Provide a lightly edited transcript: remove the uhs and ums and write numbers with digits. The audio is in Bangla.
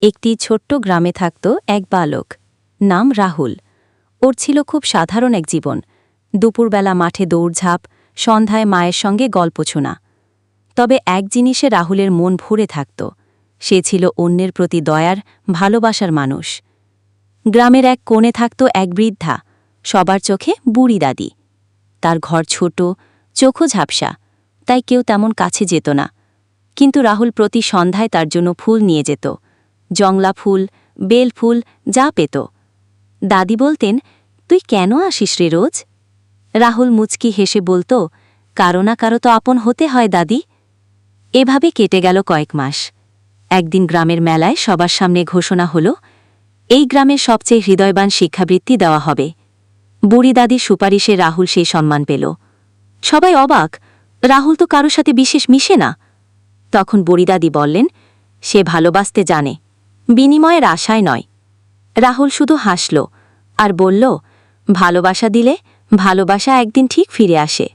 একটি ছোট্ট গ্রামে থাকত এক বালক, নাম রাহুল। ওর ছিল খুব সাধারণ এক জীবন। দুপুরবেলা মাঠে দৌড়ঝাঁপ, সন্ধ্যায় মায়ের সঙ্গে গল্প শোনা। তবে এক জিনিসে রাহুলের মন ভরে থাকত, সে ছিল অন্যের প্রতি দয়ার, ভালোবাসার মানুষ। গ্রামের এক কোণে থাকত এক বৃদ্ধা, সবার চোখে বুড়ি দাদি। তার ঘর ছোট, চোখও ঝাপসা, তাই কেউ তেমন কাছে যেত না। কিন্তু রাহুল প্রতি সন্ধ্যায় তার জন্য ফুল নিয়ে যেত, জংলা ফুল, বেল ফুল, যা পেত। দাদি বলতেন, তুই কেন আসিস রে রোজ? রাহুল মুচকি হেসে বলত, কারো না কারো তো আপন হতে হয় দাদি। এভাবে কেটে গেল কয়েক মাস। একদিন গ্রামের মেলায় সবার সামনে ঘোষণা হল, এই গ্রামের সবচেয়ে হৃদয়বান শিক্ষাবৃত্তি দেওয়া হবে। বুড়ি দাদির সুপারিশে রাহুল সেই সম্মান পেল। সবাই অবাক, রাহুল তো কারো সাথে বিশেষ মিশে না। তখন বুড়ি দাদি বললেন, সে ভালোবাসতে জানে, বিনিময়ের আশায় নয়। রাহুল শুধু হাসল আর বলল, ভালোবাসা দিলে ভালোবাসা একদিন ঠিক ফিরে আসে।